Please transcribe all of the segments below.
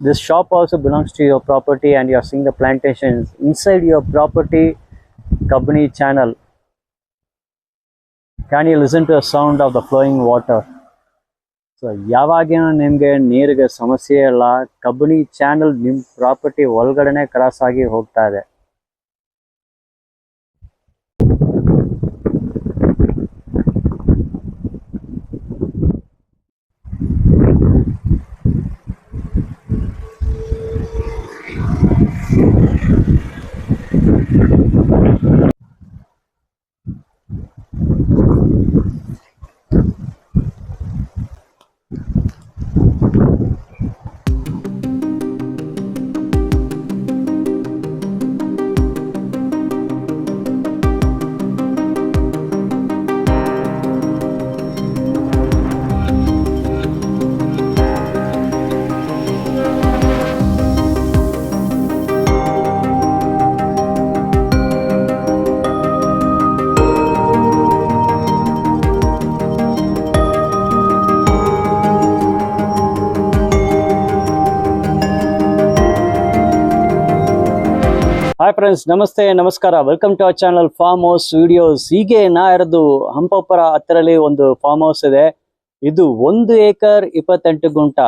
This shop also belongs to your property, and you are seeing the plantations inside your property. Kabni channel. Can you listen to the sound of the flowing water? So ಯಾವಾಗಿನ ನಿಮಗೆ ನೀರಿಗೆ ಸಮಸ್ಯೆ ಇಲ್ಲ, Kabini channel ನಿಮ್ಮ property ಒಳಗಡೆನೆ cross ಆಗಿ ಹೋಗ್ತಾ ಇದೆ. ಹಾಯ್ ಫ್ರೆಂಡ್ಸ್, ನಮಸ್ತೆ ನಮಸ್ಕಾರ. Welcome to our channel farm house videos. ಹೀಗೆ ನಾ ಇರೋದು ಹಂಪಾಪುರ ಹತ್ತಿರಲ್ಲಿ ಒಂದು ಫಾರ್ಮ್ ಹೌಸ್ ಇದೆ. ಇದು 1 acre 28 ಗುಂಟ,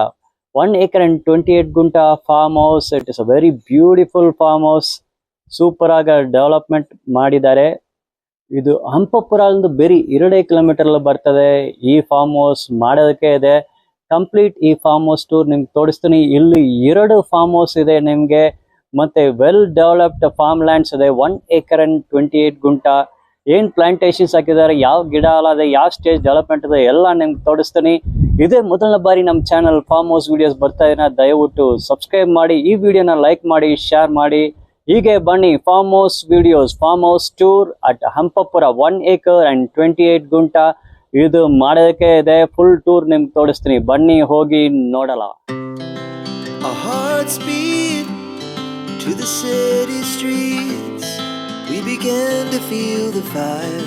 1 acre and 28 ಗುಂಟ farm house. It is a very beautiful farm house. Super ಆಗಿ ಡೆವಲಪ್ಮೆಂಟ್ ಮಾಡಿದ್ದಾರೆ. ಇದು ಹಂಪಾಪುರ ಬೇರೆ 2 ಕಿಲೋಮೀಟರ್ ಬರ್ತದೆ. ಈ ಫಾರ್ಮ್ ಹೌಸ್ ಮಾಡೋದಕ್ಕೆ ಇದೆ. ಕಂಪ್ಲೀಟ್ ಈ ಫಾರ್ಮ್ ಹೌಸ್ ಟೂರ್ ನಿಮ್ಗೆ ತೋರಿಸ್ತೀನಿ. ಇಲ್ಲಿ 2 ಫಾರ್ಮ್ ಹೌಸ್ ಇದೆ ನಿಮ್ಗೆ, ಮತ್ತೆ ವೆಲ್ ಡೆವಲಪ್ಡ್ ಫಾರ್ಮ್ ಲ್ಯಾಂಡ್ಸ್ ಇದೆ. 1 acre and 28 ಗುಂಟ. ಏನ್ ಪ್ಲಾಂಟೇಶನ್ಸ್ ಹಾಕಿದ್ದಾರೆ, ಯಾವ ಗಿಡ ಅಲ್ಲದೆ, ಯಾವ ಸ್ಟೇಜ್ ಡೆವಲಪ್ಮೆಂಟ್ ಇದೆ, ಎಲ್ಲ ನಿಮ್ಗೆ ತೋರಿಸ್ತೀನಿ. ಇದೇ ಮೊದಲನೇ ಬಾರಿ ನಮ್ಮ ಚಾನಲ್ ಫಾರ್ಮ್ ಹೌಸ್ ವಿಡಿಯೋಸ್ ಬರ್ತಾ ಇದ್ರೆ ದಯವಿಟ್ಟು ಸಬ್ಸ್ಕ್ರೈಬ್ ಮಾಡಿ, ಈ ವಿಡಿಯೋನ ಲೈಕ್ ಮಾಡಿ, ಶೇರ್ ಮಾಡಿ. ಹೀಗೆ ಬನ್ನಿ, form house videos, form house tour at Hampapura 1 acre and 28 ಗುಂಟ. ಇದು ಮಾಡೋದಕ್ಕೆ ಇದೆ. ಫುಲ್ ಟೂರ್ ನಿಮ್ಗೆ ತೋರಿಸ್ತೀನಿ. ಬನ್ನಿ, ಹೋಗಿ ನೋಡಲ್ಲ. To the city streets, we began to feel the fire.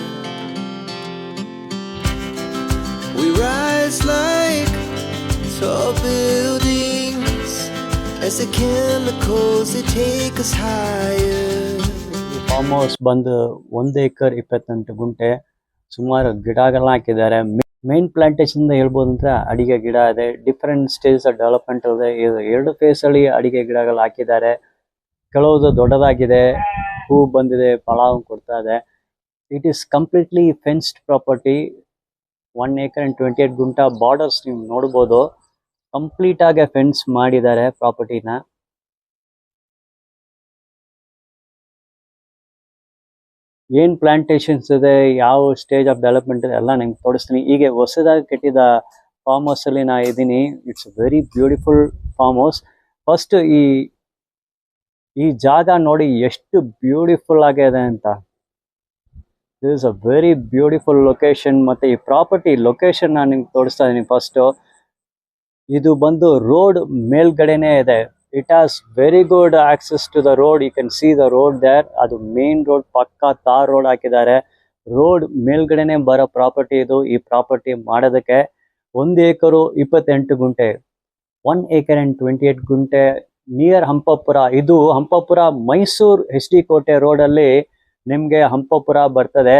We rise like tall buildings as the chemicals they take us higher. Farm house ಬಂದು 1 acre 28 ಗುಂಟೆ. ಸುಮಾರು ಗಿಡಗಳನ್ನ ಹಾಕಿದ್ದಾರೆ. ಮೇನ್ ಪ್ಲಾಂಟೇಶನ್ ಹೇಳ್ಬೋದು ಅಂದ್ರೆ ಅಡಿಗೆ ಗಿಡ ಇದೆ. ಡಿಫರೆಂಟ್ ಸ್ಟೇಜ್ ಡೆವಲಪ್ಮೆಂಟ್ ಇದೆ. 2 ಫೇಸ್ ಅಲ್ಲಿ ಅಡಿಗೆ ಗಿಡಗಳು ಹಾಕಿದ್ದಾರೆ. ಕೆಲವುದು ದೊಡ್ಡದಾಗಿದೆ, ಹೂ ಬಂದಿದೆ, ಫಲ ಕೊಡ್ತಾ ಇದೆ. It is completely fenced property. 1 acre and 28 ಗುಂಟ. ಬಾರ್ಡರ್ಸ್ ನೀವು ನೋಡ್ಬೋದು, ಕಂಪ್ಲೀಟ್ ಆಗಿ ಫೆನ್ಸ್ ಮಾಡಿದ್ದಾರೆ ಪ್ರಾಪರ್ಟಿನ. ಏನ್ ಪ್ಲಾಂಟೇಶನ್ಸ್ ಇದೆ, ಯಾವ ಸ್ಟೇಜ್ ಆಫ್ ಡೆವಲಪ್ಮೆಂಟ್ ಇದೆ, ಎಲ್ಲ ನಿಮ್ಗೆ ತೋರಿಸ್ತೀನಿ. ಹೀಗೆ ಹೊಸದಾಗಿ ಕಟ್ಟಿದ ಫಾರ್ಮ್ ಹೌಸ್ ಅಲ್ಲಿ ನಾ ಇದ್ದೀನಿ. It's very beautiful farm house. First ಈ ಜಾಗ ನೋಡಿ ಎಷ್ಟು ಬ್ಯೂಟಿಫುಲ್ ಆಗಿದೆ ಅಂತ. This is a very beautiful location. ಮತ್ತೆ ಈ ಪ್ರಾಪರ್ಟಿ ಲೊಕೇಶನ್ ನಾನು ನಿಮ್ಗೆ ತೋರಿಸ್ತಾ ಇದೀನಿ. ಫಸ್ಟ್ ಇದು ಬಂದು ರೋಡ್ ಮೇಲ್ಗಡೆನೆ ಇದೆ. It has very good access to the road. You can see the road there. ಅದು ಮೇನ್ ರೋಡ್ ಪಕ್ಕ ತಾರ್ ರೋಡ್ ಹಾಕಿದ್ದಾರೆ. ರೋಡ್ ಮೇಲ್ಗಡೆನೆ ಬರೋ ಪ್ರಾಪರ್ಟಿ ಇದು. ಈ ಪ್ರಾಪರ್ಟಿ ಮಾಡೋದಕ್ಕೆ 1 acre 28 ಗುಂಟೆ, 1 acre and 28 ಗುಂಟೆ ನಿಯರ್ ಹಂಪಾಪುರ. ಇದು ಹಂಪಾಪುರ ಮೈಸೂರು HD ಕೋಟೆ ರೋಡ್ ಅಲ್ಲಿ ನಿಮ್ಗೆ ಹಂಪಾಪುರ ಬರ್ತದೆ.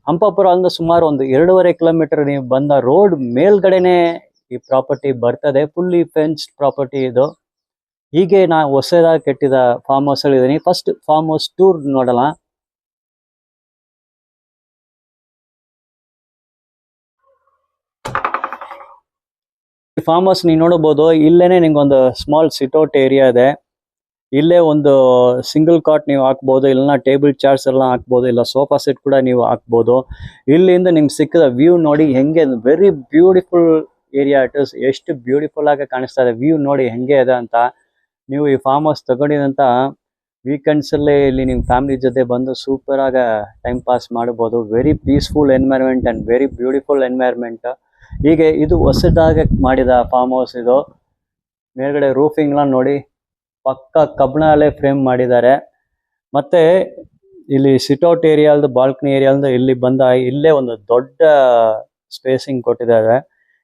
ಹಂಪಾಪುರ ಅಂದ್ರೆ ಸುಮಾರು ಒಂದು 2.5 ಕಿಲೋಮೀಟರ್ ನೀವು ಬಂದ ರೋಡ್ ಮೇಲ್ಗಡೆನೆ ಈ ಪ್ರಾಪರ್ಟಿ ಬರ್ತದೆ. ಫುಲ್ಲಿ ಫೆನ್ಸ್ಡ್ ಪ್ರಾಪರ್ಟಿ ಇದು. ಹೀಗೆ ನಾ ಹೊಸದಾಗಿ ಕಟ್ಟಿದ ಫಾರ್ಮ್ ಹೌಸ್ ಅಲ್ಲಿ ಇದೀನಿ. ಫಸ್ಟ್ ಫಾರ್ಮ್ ಹೌಸ್ ಟೂರ್ ನೋಡೋಣ. ಫಾರ್ಮ್ ಹೌಸ್ ನೀವು ನೋಡಬಹುದು. ಇಲ್ಲೇನೆ ನಿಮ್ಗೊಂದು ಸ್ಮಾಲ್ ಸಿಟ್ಔಟ್ ಏರಿಯಾ ಇದೆ. ಇಲ್ಲೇ ಒಂದು ಸಿಂಗಲ್ ಕಾಟ್ ನೀವು ಹಾಕ್ಬೋದು, ಇಲ್ಲ ಟೇಬಲ್ ಚೇರ್ಸ್ ಎಲ್ಲ ಹಾಕ್ಬೋದು, ಇಲ್ಲ ಸೋಫಾ ಸೆಟ್ ಕೂಡ ನೀವು ಹಾಕ್ಬೋದು. ಇಲ್ಲಿಂದ ನಿಮ್ಗೆ ಸಿಕ್ಕಿದ ವ್ಯೂ ನೋಡಿ ಹೆಂಗೆ. Very beautiful area it is. ಎಷ್ಟು ಬ್ಯೂಟಿಫುಲ್ ಆಗಿ ಕಾಣಿಸ್ತಾ ಇದೆ. ವ್ಯೂ ನೋಡಿ ಹೆಂಗೆ ಇದೆ ಅಂತ. ನೀವು ಈ ಫಾರ್ಮ್ ಹೌಸ್ ತಗೊಂಡಿದಂತ ವೀಕೆಂಡ್ಸ್ ಅಲ್ಲಿ ಇಲ್ಲಿ ನಿಮ್ಮ ಫ್ಯಾಮಿಲಿ ಜೊತೆ ಬಂದು ಸೂಪರ್ ಆಗಿ ಟೈಮ್ ಪಾಸ್ ಮಾಡಬಹುದು. Very peaceful environment and very beautiful environment. ಹೀಗೆ ಇದು ಹೊಸದಾಗಿ ಮಾಡಿದ ಫಾರ್ಮ್ ಹೌಸ್ ಇದು. ಮೇಲ್ಗಡೆ ರೂಫಿಂಗ್ ಎಲ್ಲ ನೋಡಿ ಪಕ್ಕ ಕಬ್ಬಣಲ್ಲೇ ಫ್ರೇಮ್ ಮಾಡಿದ್ದಾರೆ. ಮತ್ತೆ ಇಲ್ಲಿ ಸಿಟ್ಔಟ್ ಏರಿಯಾದ ಬಾಲ್ಕನಿ ಏರಿಯಾದ ಇಲ್ಲಿ ಬಂದ ಇಲ್ಲೇ ಒಂದು ದೊಡ್ಡ ಸ್ಪೇಸಿಂಗ್ ಕೊಟ್ಟಿದ್ದಾರೆ.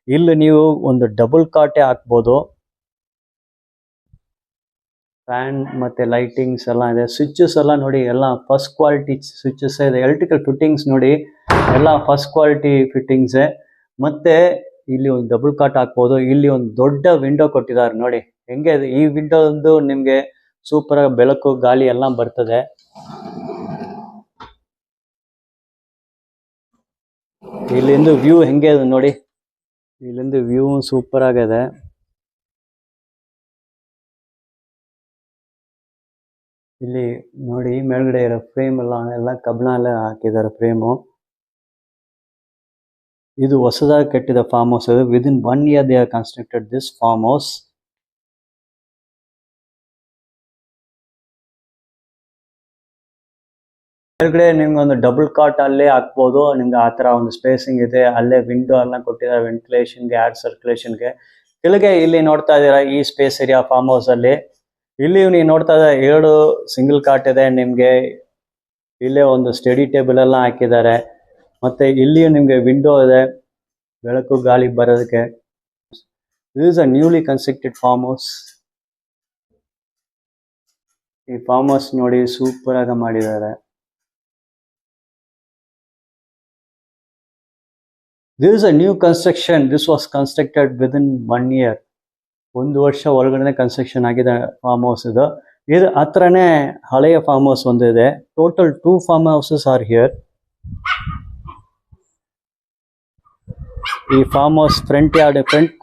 ಇಲ್ಲಿ ನೀವು ಒಂದು ಡಬಲ್ ಕಾಟೆ ಹಾಕ್ಬೋದು. ಫ್ಯಾನ್ ಮತ್ತೆ ಲೈಟಿಂಗ್ಸ್ ಎಲ್ಲ ಇದೆ. ಸ್ವಿಚಸ್ ಎಲ್ಲ ನೋಡಿ ಎಲ್ಲ ಫಸ್ಟ್ ಕ್ವಾಲಿಟಿ ಸ್ವಿಚಸ್ ಇದೆ. ಎಲೆಕ್ಟ್ರಿಕಲ್ ಫಿಟ್ಟಿಂಗ್ಸ್ ನೋಡಿ ಎಲ್ಲ ಫಸ್ಟ್ ಕ್ವಾಲಿಟಿ ಫಿಟ್ಟಿಂಗ್ಸ್. ಮತ್ತೆ ಇಲ್ಲಿ ಒಂದು ಡಬಲ್ ಕಾಟ್ ಹಾಕ್ಬೋದು. ಇಲ್ಲಿ ಒಂದು ದೊಡ್ಡ ವಿಂಡೋ ಕೊಟ್ಟಿದ್ದಾರೆ ನೋಡಿ ಹೆಂಗೆ ಇದೆ. ಈ ವಿಂಡೋ ಒಂದು ನಿಮ್ಗೆ ಸೂಪರ್ ಆಗಿ ಬೆಳಕು ಗಾಳಿ ಎಲ್ಲ ಬರ್ತದೆ. ಇಲ್ಲಿಂದ ವ್ಯೂ ಹೆಂಗೆ ಇದೆ ನೋಡಿ. ಇಲ್ಲಿಂದ ವ್ಯೂ ಸೂಪರ್ ಆಗಿದೆ. ಇಲ್ಲಿ ನೋಡಿ ಮೇಲ್ಗಡೆ ಇರೋ ಫ್ರೇಮ್ ಎಲ್ಲ ಕಬ್ಬಿಣ ಎಲ್ಲ ಹಾಕಿದ್ದಾರೆ ಫ್ರೇಮು. ಇದು ಹೊಸದಾಗಿ ಕಟ್ಟಿದ ಫಾರ್ಮ್ ಹೌಸ್. ಇದು within 1 year they have constructed this farm house. ಮೇಲ್ಗಡೆ ನಿಮ್ಗೆ ಒಂದು ಡಬಲ್ ಕಾಟ್ ಅಲ್ಲೇ ಹಾಕ್ಬೋದು. ನಿಮ್ಗೆ ಆ ತರ ಒಂದು ಸ್ಪೇಸಿಂಗ್ ಇದೆ. ಅಲ್ಲೇ ವಿಂಡೋ ಎಲ್ಲ ಕೊಟ್ಟಿದ್ದಾರೆ ವೆಂಟಿಲೇಷನ್ಗೆ, ಏರ್ ಸರ್ಕ್ಯುಲೇಷನ್ಗೆ. ಕೆಳಗೆ ಇಲ್ಲಿ ನೋಡ್ತಾ ಇದ್ದೀರಾ ಈ ಸ್ಪೇಸ್ ಏರಿಯಾ ಫಾರ್ಮ್ ಹೌಸ್ ಅಲ್ಲಿ. ಇಲ್ಲಿ ನೀವು ನೋಡ್ತಾ ಇದ್ದೀರಾ 2 ಸಿಂಗಲ್ ಕಾಟ್ ಇದೆ ನಿಮ್ಗೆ. ಇಲ್ಲೇ ಒಂದು ಸ್ಟಡಿ ಟೇಬಲ್ ಎಲ್ಲ ಹಾಕಿದ್ದಾರೆ. ಮತ್ತೆ ಇಲ್ಲಿಯೂ ನಿಮ್ಗೆ ವಿಂಡೋ ಇದೆ ಬೆಳಕು ಗಾಳಿ ಬರೋದಕ್ಕೆ. This is a newly constructed farm house. ಈ ಫಾರ್ಮ್ ಹೌಸ್ ನೋಡಿ ಸೂಪರ್ ಆಗಿ ಮಾಡಿದ್ದಾರೆ. This is a new construction. This was constructed within 1 year. 1 ವರ್ಷ ಒಳಗಡೆ ಕನ್ಸ್ಟ್ರಕ್ಷನ್ ಆಗಿದೆ ಫಾರ್ಮ್ ಹೌಸ್ ಇದು. ಇದು ಹತ್ರನೇ ಹಳೆಯ ಫಾರ್ಮ್ ಹೌಸ್ ಒಂದು ಇದೆ. Total 2 farm houses are here. ಈ farm house front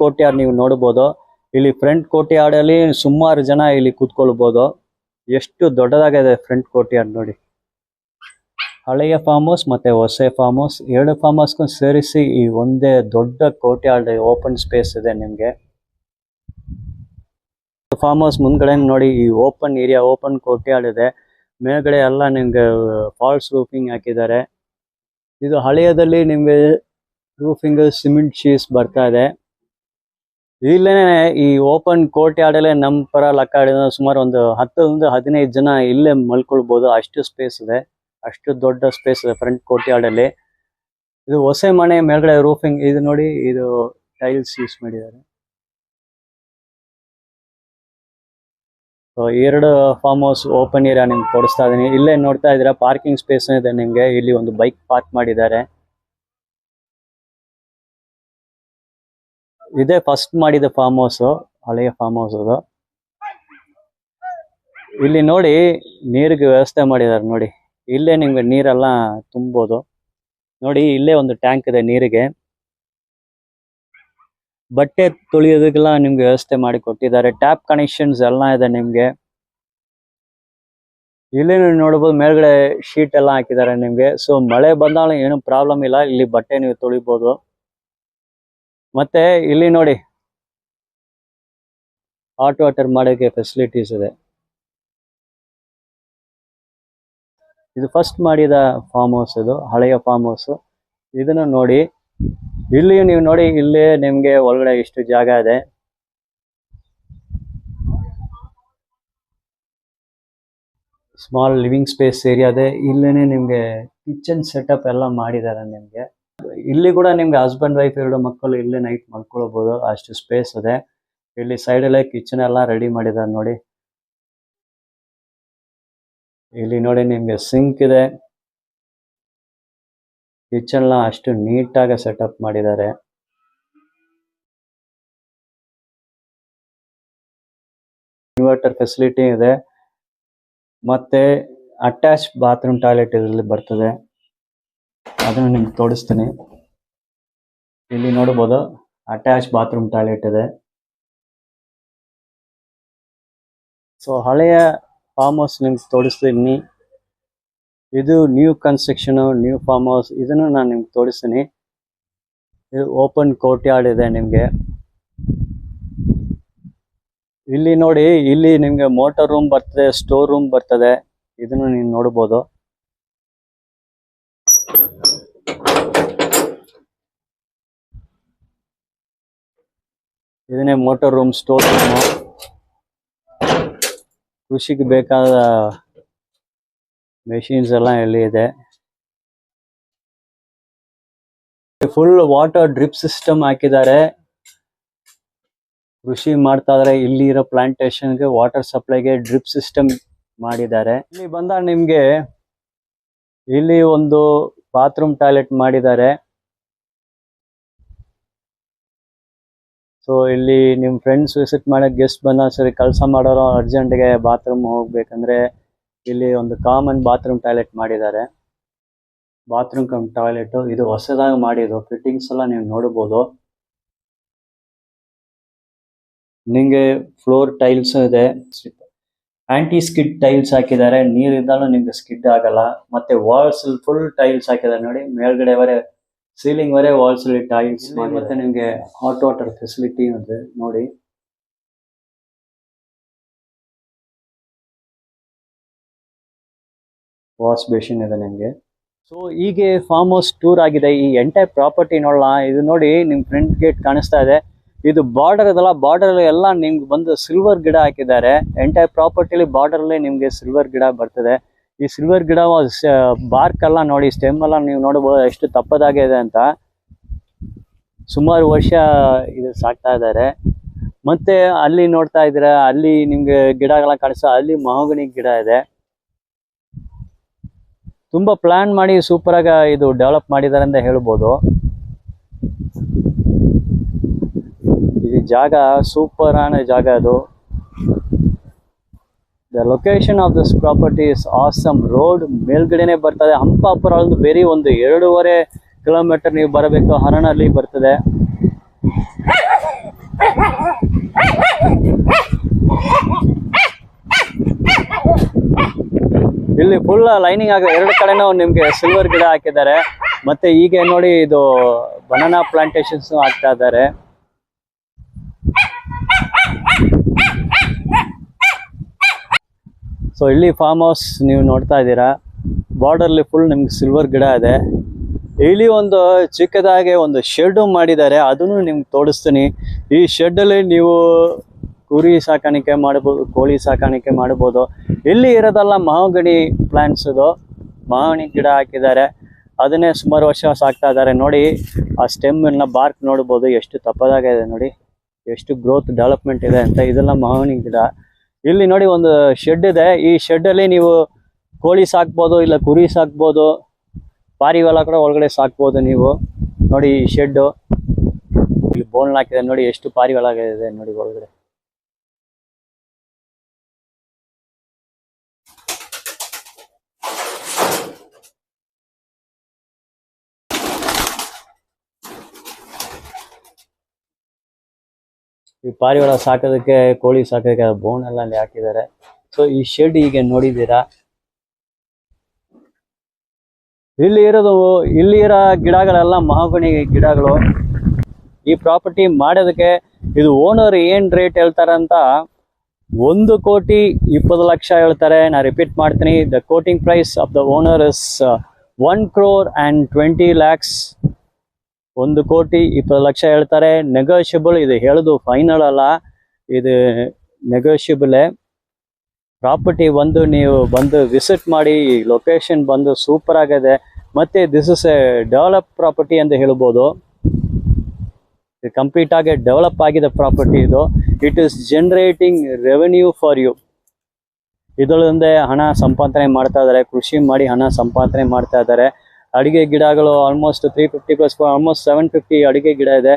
courtyard ನೀವು ನೋಡಬಹುದು. ಇಲ್ಲಿ ಫ್ರಂಟ್ ಕೋರ್ಟ್ ಯಾರ್ಡ್ ಅಲ್ಲಿ ಸುಮಾರು ಜನ ಇಲ್ಲಿ ಕೂತ್ಕೊಳ್ಬಹುದು. ಎಷ್ಟು ದೊಡ್ಡದಾಗಿದೆ ಫ್ರಂಟ್ ಕೋರ್ಟ್ ಯಾರ್ಡ್ ನೋಡಿ. ಹಳೆಯ ಫಾರ್ಮ್ ಹೌಸ್ ಮತ್ತೆ ಹೊಸ ಫಾರ್ಮ್ ಹೌಸ್ 2 ಫಾರ್ಮ್ ಹೌಸ್ ಸೇರಿಸಿ ಈ ಒಂದೇ ದೊಡ್ಡ ಕೋರ್ಟ್ ಯಾರ್ಡ್ ಓಪನ್ ಸ್ಪೇಸ್ ಇದೆ ನಿಮ್ಗೆ. ಫಾರ್ಮ್ ಹೌಸ್ ಮುಂದ್ಗಡೆ ನೋಡಿ ಈ open area, open court yard ಇದೆ. ಮೇಲ್ಗಡೆ ಎಲ್ಲ ನಿಮ್ಗೆ ಫಾಲ್ಸ್ ರೂಫಿಂಗ್ ಹಾಕಿದ್ದಾರೆ. ಇದು ಹಳೆಯದಲ್ಲಿ ನಿಮ್ಗೆ ರೂಫಿಂಗ್ ಸಿಮೆಂಟ್ ಶೀಟ್ಸ್ ಬರ್ತಾ ಇದೆ. ಇಲ್ಲೇನೆ ಈ ಓಪನ್ ಕೋರ್ಟ್ ಯಾರ್ಡ್ ಅಲ್ಲೇ ನಮ್ಮ ಪರ ಲೆಕ್ಕ ಹಿಡಿದ್ರೆ ಸುಮಾರು ಒಂದು 10 15 ಜನ ಇಲ್ಲೇ ಮಲ್ಕೊಳ್ಬಹುದು. ಅಷ್ಟು ಸ್ಪೇಸ್ ಇದೆ. ಅಷ್ಟು ದೊಡ್ಡ ಸ್ಪೇಸ್ ಇದೆ ಫ್ರಂಟ್ ಕೋರ್ಟ್ ಯಾರ್ಡ್ ಅಲ್ಲಿ. ಇದು ಹೊಸ ಮನೆ ಮೇಲ್ಗಡೆ ರೂಫಿಂಗ್ ಇದು ನೋಡಿ. ಇದು ಟೈಲ್ಸ್ ಯೂಸ್ ಮಾಡಿದ್ದಾರೆ. 2 ಫಾರ್ಮ್ ಹೌಸ್ ಓಪನ್ ಏರಿಯಾ ನಿಮ್ಗೆ ತೋರಿಸ್ತಾ ಇದೀನಿ. ಇಲ್ಲೇ ನೋಡ್ತಾ ಇದ್ದೀರಾ ಪಾರ್ಕಿಂಗ್ ಸ್ಪೇಸ್ ಇದೆ ನಿಮ್ಗೆ. ಇಲ್ಲಿ ಒಂದು ಬೈಕ್ ಪಾರ್ಕ್ ಮಾಡಿದ್ದಾರೆ. ಇದೇ ಫಸ್ಟ್ ಮಾಡಿದ ಫಾರ್ಮ್ ಹೌಸ್, ಹಳೆಯ ಫಾರ್ಮ್ ಹೌಸ್ ಅದು. ಇಲ್ಲಿ ನೋಡಿ ನೀರಿಗೆ ವ್ಯವಸ್ಥೆ ಮಾಡಿದ್ದಾರೆ ನೋಡಿ. ಇಲ್ಲೇ ನಿಮ್ಗೆ ನೀರೆಲ್ಲ ತುಂಬೋದು ನೋಡಿ. ಇಲ್ಲೇ ಒಂದು ಟ್ಯಾಂಕ್ ಇದೆ ನೀರಿಗೆ. ಬಟ್ಟೆ ತೊಳೆಯೋದಕ್ಕೆಲ್ಲ ನಿಮ್ಗೆ ವ್ಯವಸ್ಥೆ ಮಾಡಿ ಕೊಟ್ಟಿದ್ದಾರೆ. ಟ್ಯಾಪ್ ಕನೆಕ್ಷನ್ಸ್ ಎಲ್ಲ ಇದೆ ನಿಮ್ಗೆ. ಇಲ್ಲಿ ನೀವು ನೋಡಬಹುದು ಮೇಲ್ಗಡೆ ಶೀಟ್ ಎಲ್ಲ ಹಾಕಿದ್ದಾರೆ ನಿಮ್ಗೆ. ಸೊ ಮಳೆ ಬಂದಾಗ ಏನು ಪ್ರಾಬ್ಲಮ್ ಇಲ್ಲ. ಇಲ್ಲಿ ಬಟ್ಟೆ ನೀವು ತೊಳಿಬಹುದು. ಮತ್ತೆ ಇಲ್ಲಿ ನೋಡಿ ಹಾಟ್ ವಾಟರ್ ಮಾಡೋಕೆ ಫೆಸಿಲಿಟೀಸ್ ಇದೆ. ಇದು ಫಸ್ಟ್ ಮಾಡಿದ ಫಾರ್ಮ್ ಹೌಸ್. ಇದು ಹಳೆಯ ಫಾರ್ಮ್ ಹೌಸ್. ಇದನ್ನು ನೋಡಿ. ಇಲ್ಲಿ ನೀವು ನೋಡಿ ಇಲ್ಲೇ ನಿಮ್ಗೆ ಒಳಗಡೆ ಇಷ್ಟು ಜಾಗ ಇದೆ. ಸ್ಮಾಲ್ ಲಿವಿಂಗ್ ಸ್ಪೇಸ್ ಏರಿಯಾ ಇದೆ. ಇಲ್ಲೇನೆ ನಿಮ್ಗೆ ಕಿಚನ್ ಸೆಟಪ್ ಎಲ್ಲ ಮಾಡಿದ್ದಾರೆ ನಿಮ್ಗೆ. ಇಲ್ಲಿ ಕೂಡ ನಿಮ್ಗೆ ಹಸ್ಬೆಂಡ್ ವೈಫ್ 2 ಮಕ್ಕಳು ಇಲ್ಲೇ ನೈಟ್ ಮಲ್ಕೊಳ್ಬಹುದು. ಅಷ್ಟು ಸ್ಪೇಸ್ ಇದೆ. ಇಲ್ಲಿ ಸೈಡ್ ಅಲ್ಲೇ ಕಿಚನ್ ಎಲ್ಲ ರೆಡಿ ಮಾಡಿದ್ದಾರೆ ನೋಡಿ. ಇಲ್ಲಿ ನೋಡಿ ನಿಮ್ಗೆ ಸಿಂಕ್ ಇದೆ. ಕಿಚನ್ ಎಲ್ಲ ಅಷ್ಟು ನೀಟಾಗಿ ಸೆಟಪ್ ಮಾಡಿದ್ದಾರೆ. ಇನ್ವರ್ಟರ್ ಫೆಸಿಲಿಟಿ ಇದೆ. ಮತ್ತೆ ಅಟ್ಯಾಚ್ ಬಾತ್ರೂಮ್ ಟಾಯ್ಲೆಟ್ ಇದರಲ್ಲಿ ಬರ್ತದೆ. ಅದನ್ನು ನಿಮ್ಗೆ ತೋರಿಸ್ತೀನಿ. ಇಲ್ಲಿ ನೋಡಬಹುದು ಅಟ್ಯಾಚ್ ಬಾತ್ರೂಮ್ ಟಾಯ್ಲೆಟ್ ಇದೆ. ಸೊ ಹಳೆಯ ಫಾರ್ಮ್ ಹೌಸ್ ನಿಮ್ಗೆ ತೋರಿಸ್ತೀನಿ. ಇದು new construction, new farm house. ಇದನ್ನು ನಾನು ನಿಮ್ಗೆ ತೋರಿಸ್ತೀನಿ. ಇದು ಓಪನ್ ಕೋರ್ಟ್ ಯಾರ್ಡ್ ಇದೆ ನಿಮ್ಗೆ. ಇಲ್ಲಿ ನೋಡಿ ಇಲ್ಲಿ ನಿಮ್ಗೆ ಮೋಟರ್ ರೂಮ್ ಬರ್ತದೆ, ಸ್ಟೋರ್ ರೂಮ್ ಬರ್ತದೆ. ಇದನ್ನು ನೀವು ನೋಡಬಹುದು. ಇದನ್ನೇ ಮೋಟರ್ ರೂಮ್, ಸ್ಟೋರ್ ರೂಮ್. ಕೃಷಿಗೆ ಬೇಕಾದ ಮೆಷಿನ್ಸ್ ಎಲ್ಲ ಇಲ್ಲಿ ಇದೆ. ಫುಲ್ ವಾಟರ್ ಡ್ರಿಪ್ ಸಿಸ್ಟಮ್ ಹಾಕಿದ್ದಾರೆ. ಕೃಷಿ ಮಾಡ್ತಾ ಇದ್ರೆ. ಇಲ್ಲಿ ಇರೋ ಪ್ಲಾಂಟೇಶನ್ಗೆ ವಾಟರ್ ಸಪ್ಲೈಗೆ ಡ್ರಿಪ್ ಸಿಸ್ಟಮ್ ಮಾಡಿದ್ದಾರೆ. ಇಲ್ಲಿ ಬಂದಾಗ ನಿಮ್ಗೆ ಇಲ್ಲಿ ಒಂದು ಬಾತ್ರೂಮ್ ಟಾಯ್ಲೆಟ್ ಮಾಡಿದ್ದಾರೆ. ಸೊ ಇಲ್ಲಿ ನಿಮ್ ಫ್ರೆಂಡ್ಸ್ ವಿಸಿಟ್ ಮಾಡಕ್ ಗೆಸ್ಟ್ ಬಂದ ಸರಿ ಕೆಲಸ ಮಾಡೋರು ಅರ್ಜೆಂಟ್ಗೆ ಬಾತ್ರೂಮ್ ಹೋಗ್ಬೇಕಂದ್ರೆ ಇಲ್ಲಿ ಒಂದು ಕಾಮನ್ ಬಾತ್ರೂಮ್ ಟಾಯ್ಲೆಟ್ ಮಾಡಿದ್ದಾರೆ. ಬಾತ್ರೂಮ್ ಕಮ್ ಟಾಯ್ಲೆಟ್ ಇದು ಹೊಸದಾಗಿ ಮಾಡಿದ್ದು. ಫಿಟ್ಟಿಂಗ್ಸ್ ಎಲ್ಲ ನೀವು ನೋಡಬಹುದು. ನಿಂಗೆ ಫ್ಲೋರ್ ಟೈಲ್ಸ್ ಇದೆ. ಆಂಟಿ ಸ್ಕಿಡ್ ಟೈಲ್ಸ್ ಹಾಕಿದ್ದಾರೆ. ನೀರಿದ್ದಾலும் ನಿಮ್ಗೆ ಸ್ಕಿಡ್ ಆಗಲ್ಲ. ಮತ್ತೆ ವಾಲ್ಸ್ ಫುಲ್ ಟೈಲ್ಸ್ ಹಾಕಿದ್ದಾರೆ ನೋಡಿ. ಮೇಲ್ಗಡೆ ವರೆ ಸೀಲಿಂಗ್ ವರೆ ವಾಲ್ಸ್ ಅಲ್ಲಿ ಟೈಲ್ಸ್. ಮತ್ತೆ ನಿಮ್ಗೆ ಹಾಟ್ ವಾಟರ್ ಫೆಸಿಲಿಟಿ ಇದೆ ನೋಡಿ. ವಾಶ್ ಬೇಸಿನ್ ಇದೆ ನಿಮ್ಗೆ. ಸೊ ಹೀಗೆ ಫಾರ್ಮ್ ಹೌಸ್ ಟೂರ್ ಆಗಿದೆ. ಈ ಎಂಟೈರ್ ಪ್ರಾಪರ್ಟಿ ನೋಡಲ್ಲ. ಇದು ನೋಡಿ ನಿಮ್ ಫ್ರಂಟ್ ಗೇಟ್ ಕಾಣಿಸ್ತಾ ಇದೆ. ಇದು ಬಾರ್ಡರ್ ಇದಲ್ಲ, ಬಾರ್ಡರ್ ಎಲ್ಲ ನಿಮ್ಗೆ ಬಂದು ಸಿಲ್ವರ್ ಗಿಡ ಹಾಕಿದ್ದಾರೆ. ಎಂಟೈರ್ ಪ್ರಾಪರ್ಟಿಲಿ ಬಾರ್ಡರ್ ಅಲ್ಲಿ ನಿಮ್ಗೆ ಸಿಲ್ವರ್ ಗಿಡ ಬರ್ತದೆ. ಈ ಸಿಲ್ವರ್ ಗಿಡ ಬಾರ್ಕ್ ಎಲ್ಲ ನೋಡಿ, ಸ್ಟೆಮ್ ಎಲ್ಲ ನೀವು ನೋಡಬಹುದು ಎಷ್ಟು ತಪ್ಪದಾಗೆ ಇದೆ ಅಂತ. ಸುಮಾರು ವರ್ಷ ಇದು ಸಾಕ್ತಾ ಇದ್ದಾರೆ. ಮತ್ತೆ ಅಲ್ಲಿ ನೋಡ್ತಾ ಇದ್ದೀರಾ, ಅಲ್ಲಿ ನಿಮ್ಗೆ ಗಿಡಗಳ ಕಾಣಿಸ್ತಾ, ಅಲ್ಲಿ ಮಹಾಗನಿ ಗಿಡ ಇದೆ. ತುಂಬಾ ಪ್ಲಾನ್ ಮಾಡಿ ಸೂಪರ್ ಆಗಿ ಇದು ಡೆವಲಪ್ ಮಾಡಿದ್ದಾರೆ ಅಂತ ಹೇಳ್ಬೋದು. ಈ ಜಾಗ ಸೂಪರ್ ಆನ ಜಾಗ ಅದು. The location of this property is awesome. Road ಮೇಲ್ಗಡೆನೆ ಬರ್ತದೆ. ಹಂಪಾಪುರ ಬೇರೆ ಒಂದು 2.5 ಕಿಲೋಮೀಟರ್ ನೀವು ಬರಬೇಕು. ಹರನಲ್ಲಿ ಬರ್ತದೆ. ಇಲ್ಲಿ ಫುಲ್ ಲೈನಿಂಗ್ ಆಗ 2 ಕಡೆನೂ ನಿಮ್ಗೆ ಸಿಲ್ವರ್ ಗಿಡ ಹಾಕಿದ್ದಾರೆ. ಮತ್ತೆ ಈಗ ನೋಡಿ ಇದು ಬನಾನಾ ಪ್ಲಾಂಟೇಶನ್ಸ್ ಹಾಕ್ತಾ ಇದ್ದಾರೆ. ಸೊ ಇಲ್ಲಿ ಫಾರ್ಮ್ ಹೌಸ್ ನೀವು ನೋಡ್ತಾ ಇದ್ದೀರಾ. ಬಾರ್ಡರ್ಲಿ ಫುಲ್ ನಿಮ್ಗೆ ಸಿಲ್ವರ್ ಗಿಡ ಇದೆ. ಇಲ್ಲಿ ಒಂದು ಚಿಕ್ಕದಾಗಿ ಒಂದು ಶೆಡ್ ಮಾಡಿದ್ದಾರೆ. ಅದನ್ನು ನಿಮ್ಗೆ ತೋರಿಸ್ತೀನಿ. ಈ ಶೆಡ್ ಅಲ್ಲಿ ನೀವು ಕುರಿ ಸಾಕಾಣಿಕೆ ಮಾಡಬಹುದು, ಕೋಳಿ ಸಾಕಾಣಿಕೆ ಮಾಡಬಹುದು. ಇಲ್ಲಿ ಇರೋದಲ್ಲ ಮಹಾಗನಿ ಪ್ಲಾಂಟ್ಸ್. ಇದು ಮಹಾಗನಿ ಗಿಡ ಹಾಕಿದ್ದಾರೆ. ಅದನ್ನೇ ಸುಮಾರು ವರ್ಷ ಸಾಕ್ತಾ ಇದ್ದಾರೆ. ನೋಡಿ ಆ ಸ್ಟೆಮ್ ಎಲ್ಲ ಬಾರ್ಕ್ ನೋಡ್ಬೋದು ಎಷ್ಟು ತಪ್ಪದಾಗಿದೆ ನೋಡಿ, ಎಷ್ಟು ಗ್ರೋತ್ ಡೆವಲಪ್ಮೆಂಟ್ ಇದೆ ಅಂತ. ಇದೆಲ್ಲ ಮಹಾಗನಿ ಗಿಡ. ಇಲ್ಲಿ ನೋಡಿ ಒಂದು ಶೆಡ್ ಇದೆ. ಈ ಶೆಡ್ ಅಲ್ಲಿ ನೀವು ಕೋಳಿ ಸಾಕ್ಬೋದು, ಇಲ್ಲ ಕುರಿ ಸಾಕ್ಬೋದು, ಪಾರಿವಾಳ ಕೂಡ ಒಳಗಡೆ ಸಾಕ್ಬೋದು ನೀವು. ನೋಡಿ ಈ ಶೆಡ್ ಇಲ್ಲಿ ಬೋನ್ ಹಾಕಿದೆ ನೋಡಿ, ಎಷ್ಟು ಪಾರಿವಾಳ ಇದೆ ನೋಡಿ ಒಳಗಡೆ. ಈ ಪಾರಿವಾಳ ಸಾಕೋದಕ್ಕೆ, ಕೋಳಿ ಸಾಕೋದಕ್ಕೆ ಬೋನ್ ಎಲ್ಲ ಅಲ್ಲಿ ಹಾಕಿದ್ದಾರೆ. ಸೊ ಈ ಶೆಡ್ ಈಗ ನೋಡಿದ್ದೀರಾ. ಇಲ್ಲಿ ಇರೋ ಗಿಡಗಳೆಲ್ಲ ಮಹಾಗನಿ ಗಿಡಗಳು. ಈ ಪ್ರಾಪರ್ಟಿ ಮಾಡೋದಕ್ಕೆ ಇದು ಓನರ್ ಏನ್ ರೇಟ್ ಹೇಳ್ತಾರಂತ 1,20,00,000 ಹೇಳ್ತಾರೆ. ನಾ ರಿಪೀಟ್ ಮಾಡ್ತೀನಿ. The quoting price of the owner is 1,20,00,000. 1,20,00,000 ಹೇಳ್ತಾರೆ. ನೆಗೋಷಿಯಬಲ್. ಇದು ಹೇಳುದು ಫೈನಲ್ ಅಲ್ಲ, ಇದು ನೆಗೋಷಿಯಬಲ್. ಪ್ರಾಪರ್ಟಿ ಬಂದು ನೀವು ಬಂದು ವಿಸಿಟ್ ಮಾಡಿ. ಲೊಕೇಶನ್ ಬಂದು ಸೂಪರ್ ಆಗಿದೆ. ಮತ್ತೆ this is a develop property ಅಂತ ಹೇಳ್ಬೋದು. ಕಂಪ್ಲೀಟ್ ಆಗಿ ಡೆವಲಪ್ ಆಗಿದೆ ಪ್ರಾಪರ್ಟಿ ಇದು. It is generating revenue for you. ಇದರಿಂದ ಹಣ ಸಂಪಾದನೆ ಮಾಡ್ತಾ ಇದ್ದಾರೆ. ಕೃಷಿ ಮಾಡಿ ಹಣ ಸಂಪಾದನೆ ಮಾಡ್ತಾ ಇದ್ದಾರೆ. ಅಡಿಗೆ ಗಿಡಗಳು ಆಲ್ಮೋಸ್ಟ್ 350 + ಆಲ್ಮೋಸ್ಟ್ 750 ಅಡಿಗೆ ಗಿಡ ಇದೆ.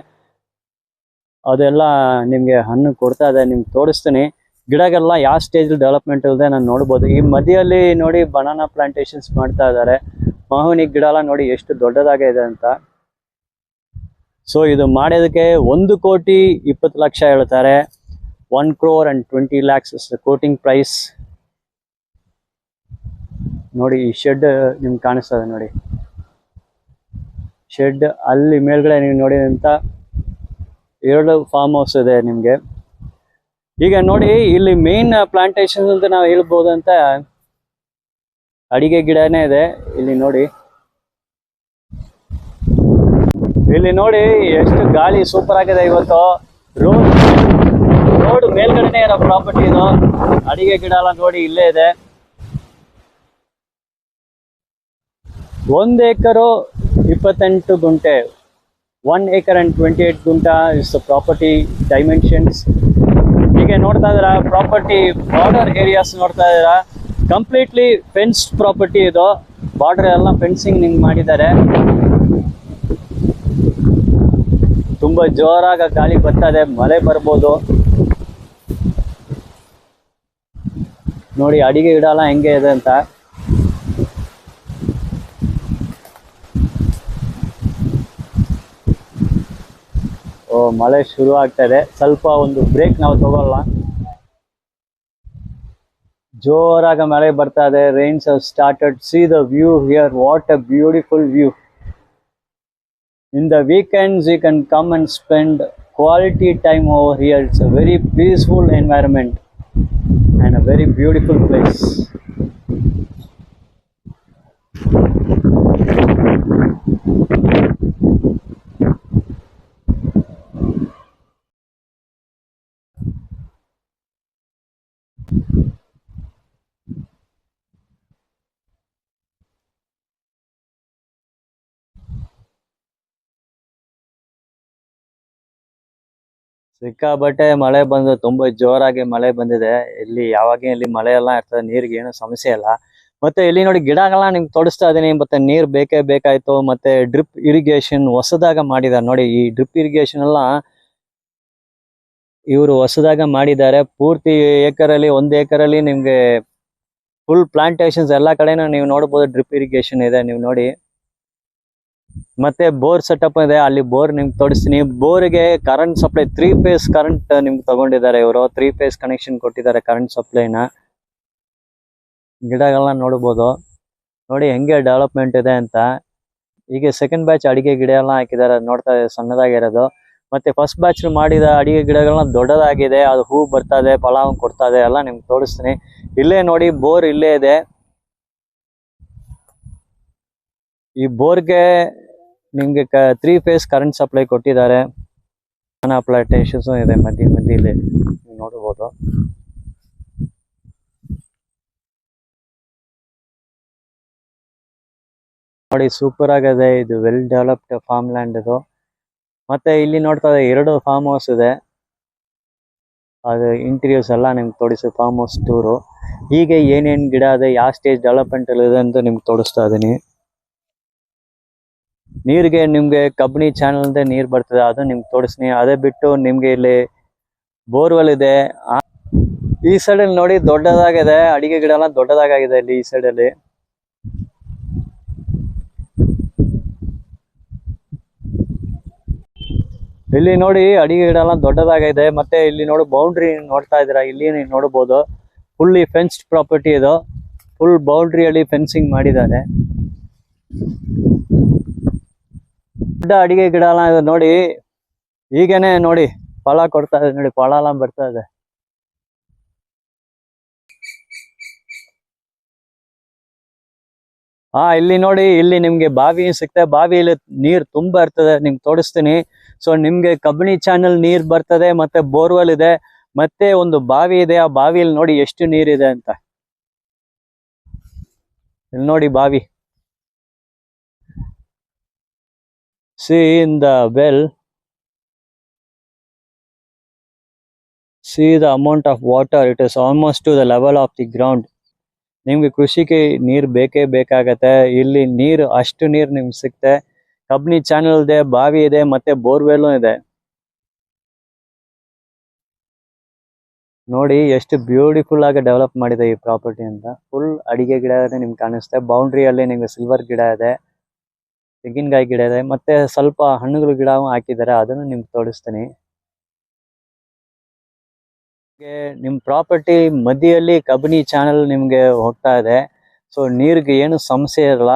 ಅದೆಲ್ಲ ನಿಮ್ಗೆ ಹಣ್ಣು ಕೊಡ್ತಾ ಇದೆ. ನಿಮ್ಗೆ ತೋರಿಸ್ತೀನಿ. ಗಿಡಗೆಲ್ಲ ಯಾವ ಸ್ಟೇಜ್ ಡೆವಲಪ್ಮೆಂಟ್ ಇದೆ ನಾನು ನೋಡ್ಬೋದು. ಈ ಮಧ್ಯದಲ್ಲಿ ನೋಡಿ ಬನಾನಾ ಪ್ಲಾಂಟೇಶನ್ಸ್ ಮಾಡ್ತಾ ಇದ್ದಾರೆ. ಮಹಾಗನಿ ಗಿಡ ಎಲ್ಲ ನೋಡಿ ಎಷ್ಟು ದೊಡ್ಡದಾಗೆ ಇದೆ ಅಂತ. ಸೊ ಇದು ಮಾಡೋದಕ್ಕೆ 1,20,00,000 ಹೇಳ್ತಾರೆ. 1,20,00,000 ಇಸ್ ದ ಕೋಟಿಂಗ್ ಪ್ರೈಸ್. ನೋಡಿ ಈ ಶೆಡ್ ನಿಮ್ಗೆ ಕಾಣಿಸ್ತದೆ ನೋಡಿ. ಶೆಡ್ ಅಲ್ಲಿ ಮೇಲ್ಗಡೆ ನೀವು ನೋಡಿ ಅಂತ 2 ಫಾರ್ಮ್ ಹೌಸ್ ಇದೆ ನಿಮ್ಗೆ. ಈಗ ನೋಡಿ ಇಲ್ಲಿ ಮೇನ್ ಪ್ಲಾಂಟೇಶನ್ ಅಂತ ನಾವು ಹೇಳ್ಬೋದು ಅಂತ ಅಡಿಗೆ ಗಿಡನೇ ಇದೆ. ಇಲ್ಲಿ ನೋಡಿ, ಇಲ್ಲಿ ನೋಡಿ ಎಷ್ಟು ಗಾಳಿ ಸೂಪರ್ ಆಗಿದೆ ಇವತ್ತು. ರೋಡ್ ಮೇಲ್ಗಡೆನೆ ಇರೋ ಪ್ರಾಪರ್ಟಿ ಇದು. ಅಡಿಗೆ ಗಿಡ ಎಲ್ಲ ನೋಡಿ ಇಲ್ಲೇ ಇದೆ. 1 ಎಕರೆ 28 ಗುಂಟೆ 1 acre and 28 ಗುಂಟಾ ಇಸ್ ದ ಪ್ರಾಪರ್ಟಿ ಡೈಮೆನ್ಷನ್ಸ್. ಹೀಗೆ ನೋಡ್ತಾ ಇದ್ದೀರಾ ಪ್ರಾಪರ್ಟಿ ಬಾರ್ಡರ್ ಏರಿಯಾಸ್ ನೋಡ್ತಾ ಇದ್ದೀರಾ, ಕಂಪ್ಲೀಟ್ಲಿ ಫೆನ್ಸ್ಡ್ ಪ್ರಾಪರ್ಟಿ ಇದು. ಬಾರ್ಡರ್ ಎಲ್ಲ ಫೆನ್ಸಿಂಗ್ ನಿಂಗೆ ಮಾಡಿದ್ದಾರೆ. ತುಂಬಾ ಜೋರಾಗಿ ಗಾಳಿ ಬರ್ತಾ ಇದೆ, ಮಳೆ ಬರ್ಬೋದು. ನೋಡಿ ಅಡಿಗೆ ಗಿಡ ಎಲ್ಲ ಹೆಂಗೆ ಇದೆ ಅಂತ. ಓ ಮಳೆ ಶುರು ಆಗ್ತಾ ಇದೆ, ಸ್ವಲ್ಪ ಒಂದು ಬ್ರೇಕ್ ನಾವು ತಗೊಳ್ಳ. ಜೋರಾಗಿ ಮಳೆ ಬರ್ತಾ ಇದೆ. Reigns have started. See the view here, what a beautiful view. In the weekends you can come and spend quality time over here. It's a very peaceful environment and a very beautiful place. ಸಿಕ್ಕಾಬಟ್ಟೆ ಮಳೆ ಬಂದು ತುಂಬಾ ಜೋರಾಗಿ ಮಳೆ ಬಂದಿದೆ. ಇಲ್ಲಿ ಯಾವಾಗ ಇಲ್ಲಿ ಮಳೆ ಎಲ್ಲ ಇರ್ತದೆ, ನೀರಿಗೆ ಏನು ಸಮಸ್ಯೆ ಇಲ್ಲ. ಮತ್ತೆ ಇಲ್ಲಿ ನೋಡಿ ಗಿಡಗಳನ್ನ ನಿಮ್ಗೆ ತೋರಿಸ್ತಾ ಇದೀನಿ. ಮತ್ತೆ ನೀರ್ ಬೇಕೇ ಬೇಕಾಯ್ತು. ಮತ್ತೆ ಡ್ರಿಪ್ ಇರಿಗೇಷನ್ ಹೊಸದಾಗ ಮಾಡಿದ್ದಾರೆ ನೋಡಿ. ಈ ಡ್ರಿಪ್ ಇರಿಗೇಷನ್ ಎಲ್ಲ ಇವರು ಹೊಸದಾಗ ಮಾಡಿದ್ದಾರೆ. ಪೂರ್ತಿ ಏಕರಲ್ಲಿ 1 ಏಕರಲ್ಲಿ ನಿಮ್ಗೆ ಫುಲ್ ಪ್ಲಾಂಟೇಶನ್ಸ್ ಎಲ್ಲ ಕಡೆನೂ ನೀವು ನೋಡಬಹುದು. ಡ್ರಿಪ್ ಇರಿಗೇಷನ್ ಇದೆ, ನೀವು ನೋಡಿ. ಮತ್ತೆ ಬೋರ್ ಸೆಟಪ್ ಇದೆ, ಅಲ್ಲಿ ಬೋರ್ ನಿಮ್ಗೆ ತೋರಿಸ್ತೀನಿ. ಬೋರ್ಗೆ ಕರೆಂಟ್ ಸಪ್ಲೈ 3 ಫೇಸ್ ಕರೆಂಟ್ ನಿಮ್ಗೆ ತಗೊಂಡಿದ್ದಾರೆ ಇವರು. 3 ಫೇಸ್ ಕನೆಕ್ಷನ್ ಕೊಟ್ಟಿದ್ದಾರೆ ಕರೆಂಟ್ ಸಪ್ಲೈನ. ಗಿಡಗಳನ್ನ ನೋಡ್ಬೋದು ನೋಡಿ ಹೆಂಗೆ ಡೆವಲಪ್ಮೆಂಟ್ ಇದೆ ಅಂತ. ಈಗ ಸೆಕೆಂಡ್ ಬ್ಯಾಚ್ ಅಡಿಗೆ ಗಿಡ ಎಲ್ಲ ಹಾಕಿದ್ದಾರೆ, ನೋಡ್ತಾ ಇದೆ ಸಣ್ಣದಾಗಿರೋದು. ಮತ್ತೆ ಫಸ್ಟ್ ಬ್ಯಾಚ್ ಮಾಡಿದ ಅಡಿಗೆ ಗಿಡಗಳನ್ನ ದೊಡ್ಡದಾಗಿದೆ, ಅದು ಹೂ ಬರ್ತಾ ಇದೆ, ಫಲ ಕೊಡ್ತಾ ಇದೆ, ಎಲ್ಲ ನಿಮ್ಗೆ ತೋರಿಸ್ತೀನಿ. ಇಲ್ಲೇ ನೋಡಿ ಬೋರ್ ಇಲ್ಲೇ ಇದೆ. ಈ ಬೋರ್ಗೆ ನಿಮ್ಗೆ 3 ಫೇಸ್ ಕರೆಂಟ್ ಸಪ್ಲೈ ಕೊಟ್ಟಿದ್ದಾರೆ. ಪ್ಲಾಂಟೇಶನ್ಸ್ ಇದೆ ಮಧ್ಯದಲ್ಲಿ ನೀವು ನೋಡಬಹುದು. ನೋಡಿ ಸೂಪರ್ ಆಗಿದೆ ಇದು. ವೆಲ್ ಡೆವಲಪ್ಡ್ ಫಾರ್ಮ್ ಲ್ಯಾಂಡ್ ಇದು. ಮತ್ತೆ ಇಲ್ಲಿ ನೋಡ್ತಾ ಇದೆ 2 ಫಾರ್ಮ್ ಹೌಸ್ ಇದೆ. ಅದು ಇಂಟೀರಿಯರ್ಸ್ ಎಲ್ಲ ನಿಮ್ಗೆ ತೋರಿಸಿ ಫಾರ್ಮ್ ಹೌಸ್ ಟೂರು. ಹೀಗೆ ಏನೇನ್ ಗಿಡ ಇದೆ, ಯಾವ ಸ್ಟೇಜ್ ಡೆವಲಪ್ಮೆಂಟ್ ಅಲ್ಲಿ ಇದೆ ಅಂತ ನಿಮ್ಗೆ ತೋರಿಸ್ತಾ ಇದೀನಿ. ನೀರಿಗೆ ನಿಮ್ಗೆ ಕಬ್ಬಿಣಿ ಚಾನಲ್ ಅಂತ ನೀರ್ ಬರ್ತದೆ, ಅದು ನಿಮ್ಗೆ ತೋರಿಸ್ತೀನಿ. ಅದೇ ಬಿಟ್ಟು ನಿಮ್ಗೆ ಇಲ್ಲಿ ಬೋರ್ವೆಲ್ ಇದೆ. ಈ ಸೈಡ್ ಅಲ್ಲಿ ನೋಡಿ ದೊಡ್ಡದಾಗಿದೆ, ಅಡಿಗೆ ಗಿಡ ಎಲ್ಲ ದೊಡ್ಡದಾಗಿದೆ ಇಲ್ಲಿ ಈ ಸೈಡ್ ಅಲ್ಲಿ. ಇಲ್ಲಿ ನೋಡಿ ಅಡಿಗೆ ಗಿಡ ಎಲ್ಲ ದೊಡ್ಡದಾಗಿದೆ. ಮತ್ತೆ ಇಲ್ಲಿ ನೋಡಿ ಬೌಂಡ್ರಿ ನೋಡ್ತಾ ಇದ್ದೀರಾ, ಇಲ್ಲಿ ನೀವು ನೋಡಬಹುದು. ಫುಲ್ಲಿ ಫೆನ್ಸ್ಡ್ ಪ್ರಾಪರ್ಟಿ ಇದು. ಫುಲ್ ಬೌಂಡ್ರಿಯಲ್ಲಿ ಫೆನ್ಸಿಂಗ್ ಮಾಡಿದ್ದಾರೆ. ದೊಡ್ಡ ಅಡಿಗೆ ಗಿಡ ಎಲ್ಲ ಇದೆ ನೋಡಿ. ಈಗೇನೆ ನೋಡಿ ಫಲ ಕೊಡ್ತಾ ಇದೆ, ನೋಡಿ ಫಲ ಎಲ್ಲ ಬರ್ತಾ ಇದೆ. ಇಲ್ಲಿ ನೋಡಿ, ಇಲ್ಲಿ ನಿಮ್ಗೆ ಬಾವಿ ಸಿಗ್ತದೆ. ಬಾವಿಯಲ್ಲಿ ನೀರ್ ತುಂಬಾ ಇರ್ತದೆ, ನಿಮ್ಗೆ ತೋರಿಸ್ತೀನಿ. ಸೊ ನಿಮ್ಗೆ ಕಬ್ಬಿಣಿ ಚಾನಲ್ ನೀರ್ ಬರ್ತದೆ, ಮತ್ತೆ ಬೋರ್ವೆಲ್ ಇದೆ, ಮತ್ತೆ ಒಂದು ಬಾವಿ ಇದೆ. ಆ ಬಾವಿಯಲ್ಲಿ ನೋಡಿ ಎಷ್ಟು ನೀರಿದೆ ಅಂತ. ಇಲ್ಲಿ ನೋಡಿ ಬಾವಿ. See in the well, see the amount of water. It is almost to the level of the ground. ನಿಮ್ಗೆ ಕೃಷಿಗೆ ನೀರ್ ಬೇಕೇ ಬೇಕಾಗತ್ತೆ. ಇಲ್ಲಿ ನೀರು ಅಷ್ಟು ನೀರು ನಿಮ್ಗೆ ಸಿಗುತ್ತೆ. ಕಬ್ಬಿಣಿ ಚಾನಲ್ ಇದೆ, ಬಾವಿ ಇದೆ, ಮತ್ತೆ ಬೋರ್ವೆಲ್ ಇದೆ. ನೋಡಿ ಎಷ್ಟು ಬ್ಯೂಟಿಫುಲ್ ಆಗಿ ಡೆವಲಪ್ ಮಾಡಿದೆ ಈ ಪ್ರಾಪರ್ಟಿ ಅಂತ. ಫುಲ್ ಅಡಿಗೆ ಗಿಡ ನಿಮ್ಗೆ ಕಾಣಿಸುತ್ತೆ. ಬೌಂಡ್ರಿಯಲ್ಲಿ ನಿಮ್ಗೆ ಸಿಲ್ವರ್ ಗಿಡ ಇದೆ, ತೆಂಗಿನಕಾಯಿ ಗಿಡ ಇದೆ, ಮತ್ತೆ ಸ್ವಲ್ಪ ಹಣ್ಣುಗಳ ಗಿಡ ಹಾಕಿದ್ದಾರೆ, ಅದನ್ನು ನಿಮ್ಗೆ ತೋರಿಸ್ತೀನಿ. ನಿಮ್ ಪ್ರಾಪರ್ಟಿ ಮಧ್ಯದಲ್ಲಿ ಕಬ್ಬಿಣಿ ಚಾನಲ್ ನಿಮ್ಗೆ ಹೋಗ್ತಾ ಇದೆ. ಸೊ ನೀರಿಗೆ ಏನು ಸಮಸ್ಯೆ ಇರಲ್ಲ.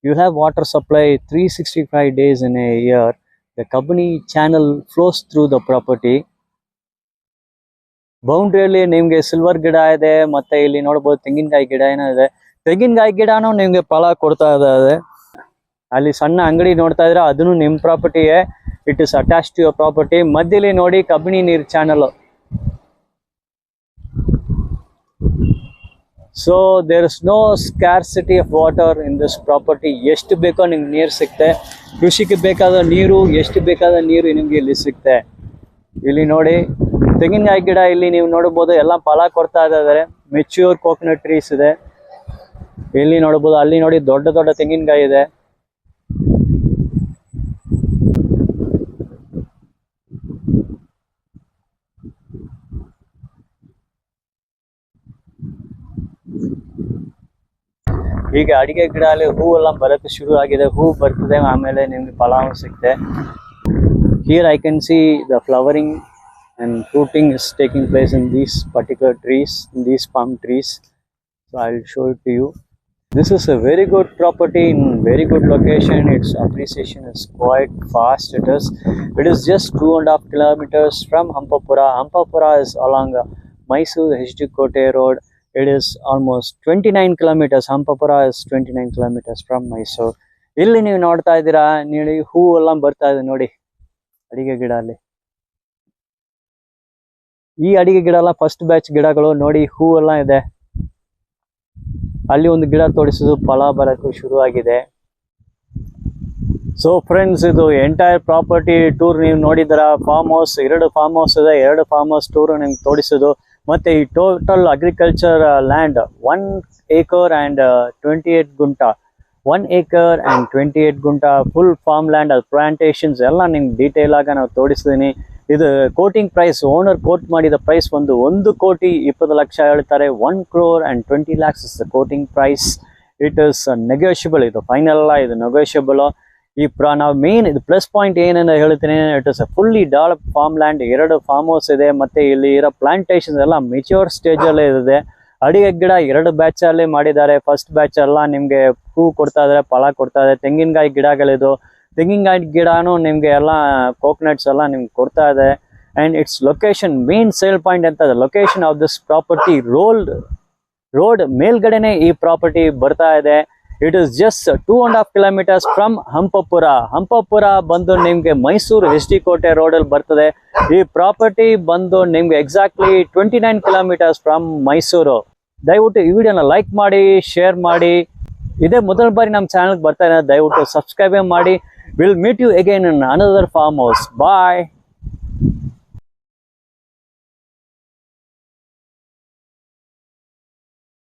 You have water supply 365 days in a year. The Kabini channel flows through the property. ಬೌಂಡ್ರಿಯಲ್ಲಿ ನಿಮ್ಗೆ ಸಿಲ್ವರ್ ಗಿಡ ಇದೆ, ಮತ್ತೆ ಇಲ್ಲಿ ನೋಡ್ಬೋದು ತೆಂಗಿನಕಾಯಿ ಗಿಡ ಏನೋ ಇದೆ. ತೆಂಗಿನಕಾಯಿ ಗಿಡನೂ ನಿಮ್ಗೆ ಫಲ ಕೊಡ್ತಾ ಇದೆ. ಅಲ್ಲಿ ಸಣ್ಣ ಅಂಗಡಿ ನೋಡ್ತಾ ಇದ್ರೆ ಅದನ್ನು ನಿಮ್ ಪ್ರಾಪರ್ಟಿಯೇ. It is attach to your property. ಮಧ್ಯದಲ್ಲಿ ನೋಡಿ ಕಬ್ಬಿಣಿ ನೀರ್ channel. So there is no scarcity of water in this property. ಎಷ್ಟು ಬೇಕೋ ನಿಮ್ಗೆ ನೀರು ಸಿಗುತ್ತೆ. ಕೃಷಿಗೆ ಬೇಕಾದ ನೀರು, ಎಷ್ಟು ಬೇಕಾದ ನೀರು ನಿಮ್ಗೆ ಇಲ್ಲಿ ಸಿಗುತ್ತೆ. ಇಲ್ಲಿ ನೋಡಿ ತೆಂಗಿನಕಾಯಿ ಗಿಡ ಇಲ್ಲಿ ನೀವು ನೋಡಬಹುದು ಎಲ್ಲ ಫಲ ಕೊಡ್ತಾ ಇದ್ದಾರೆ. ಮೆಚ್ಯೂರ್ ಕೋಕೋನಟ್ ಟ್ರೀಸ್ ಇದೆ ಇಲ್ಲಿ ನೋಡಬಹುದು. ಅಲ್ಲಿ ನೋಡಿ ದೊಡ್ಡ ದೊಡ್ಡ ತೆಂಗಿನಕಾಯಿ ಇದೆ. ಈಗ ಅಡಿಕೆ ಗಿಡ ಅಲ್ಲಿ ಹೂವೆಲ್ಲ ಬರೋಕ್ಕೆ ಶುರು ಆಗಿದೆ. ಹೂ ಬರ್ತದೆ, ಆಮೇಲೆ ನಿಮ್ಗೆ ಫಲ ಸಿಗುತ್ತೆ. Here I can see the flowering and fruiting is taking place in these particular trees, in these palm trees. So I'll show it to you. This is a very good property in very good location. Its appreciation is quite fast. It is just 2.5 kilometers from Hampapura. Hampapura is along Mysore HD Kote road. It is almost 29 kilometers. Hampapura is 29 kilometers from Mysore. ಇಲ್ಲಿ ನೀವು ನೋಡ್ತಾ ಇದ್ದೀರಾ, ನೋಡಿ ಹೂ ಎಲ್ಲ ಬರ್ತಾ ಇದೆ ನೋಡಿ ಅಡಿಕೆ ಗಿಡ ಅಲ್ಲಿ. ಈ ಅಡಿಕೆ ಗಿಡ ಎಲ್ಲ ಫಸ್ಟ್ ಬ್ಯಾಚ್ ಗಿಡಗಳು ನೋಡಿ, ಹೂ ಎಲ್ಲ ಇದೆ. ಅಲ್ಲಿ ಒಂದು ಗಿಡ ತೋರಿಸೋದು ಫಲ ಬರಕ್ಕೆ ಶುರು ಆಗಿದೆ. ಸೊ ಫ್ರೆಂಡ್ಸ್, ಇದು ಎಂಟೈರ್ ಪ್ರಾಪರ್ಟಿ ಟೂರ್ ನೀವು ನೋಡಿದರ. ಫಾರ್ಮ್ ಹೌಸ್ 2 ಫಾರ್ಮ್ ಹೌಸ್ ಇದೆ. 2 ಫಾರ್ಮ್ ಹೌಸ್ ಟೂರ್ ನಿಮ್ಗೆ ತೋರಿಸೋದು. ಮತ್ತೆ ಈ total agriculture land 1 acre and 28 ಗುಂಟ, 1 acre and 28 ಗುಂಟ ಫುಲ್ ಫಾರ್ಮ್ ಲ್ಯಾಂಡ್, ಅದು ಪ್ಲಾಂಟೇಶನ್ಸ್ ಎಲ್ಲ ನಿಮ್ಗೆ ಡೀಟೇಲ್ ಆಗಿ ನಾವು ತೋರಿಸ್ತೀನಿ. ಇದು ಕೋಟಿಂಗ್ ಪ್ರೈಸ್, ಓನರ್ ಕೋಟ್ ಮಾಡಿದ ಪ್ರೈಸ್ ಒಂದು 1,20,00,000 ಹೇಳ್ತಾರೆ. 1 crore and 20 lakhs is the quoting price. It is negotiable. ಇದು ಫೈನಲ್ ಅಲ್ಲ, ಇದು ನೆಗೋಷಿಯಬಲ್. ನಾವು ಮೇನ್ ಇದು ಪ್ಲಸ್ ಪಾಯಿಂಟ್ ಏನಂತ ಹೇಳ್ತೀನಿ, it is a fully develop farm land. 2 farm house ಇದೆ. ಮತ್ತೆ ಇಲ್ಲಿ ಇರೋ ಪ್ಲಾಂಟೇಶನ್ಸ್ ಎಲ್ಲ ಮೆಚ್ಯೂರ್ ಸ್ಟೇಜ್ ಅಲ್ಲೇ ಇದೆ. ಅಡಿಕೆ ಗಿಡ 2 ಬ್ಯಾಚ್ ಅಲ್ಲಿ ಮಾಡಿದ್ದಾರೆ. ಫಸ್ಟ್ ಬ್ಯಾಚ್ ಎಲ್ಲ ನಿಮ್ಗೆ ಹೂ ಕೊಡ್ತಾ ಇದಾರೆ, ಫಲ ಕೊಡ್ತಾ ಇದೆ. ತೆಂಗಿನಕಾಯಿ ಗಿಡಗಳಿದು, ತೆಂಗಿನಕಾಯಿ ಗಿಡನೂ ನಿಮ್ಗೆ ಎಲ್ಲ ಕೋಕೋನಟ್ಸ್ ಎಲ್ಲ ನಿಮ್ಗೆ ಕೊಡ್ತಾ ಇದೆ. And its location main sale point ಅಂತ. Location of this property road ಮೇಲ್ಗಡೆನೆ ಈ ಪ್ರಾಪರ್ಟಿ ಬರ್ತಾ ಇದೆ. It is just 2.5 kilometers from Hampapura. Hampapura ಬಂದು ನಿಮ್ಗೆ ಮೈಸೂರು HD ಕೋಟೆ ರೋಡ್ ಅಲ್ಲಿ ಬರ್ತದೆ. ಈ ಪ್ರಾಪರ್ಟಿ ಬಂದು ನಿಮ್ಗೆ ಎಕ್ಸಾಕ್ಟ್ಲಿ 29 kilometers ಫ್ರಮ್ ಮೈಸೂರು. ದಯವಿಟ್ಟು ಈ ವಿಡಿಯೋನ ಲೈಕ್ ಮಾಡಿ, ಶೇರ್ ಮಾಡಿ. ಇದೇ ಮೊದಲ ಬಾರಿ ನಮ್ಮ ಚಾನಲ್ಗೆ ಬರ್ತಾ ಇದೆ, ದಯವಿಟ್ಟು ಸಬ್ಸ್ಕ್ರೈಬ್ ಮಾಡಿ. Will meet you again in another farm house. Bye.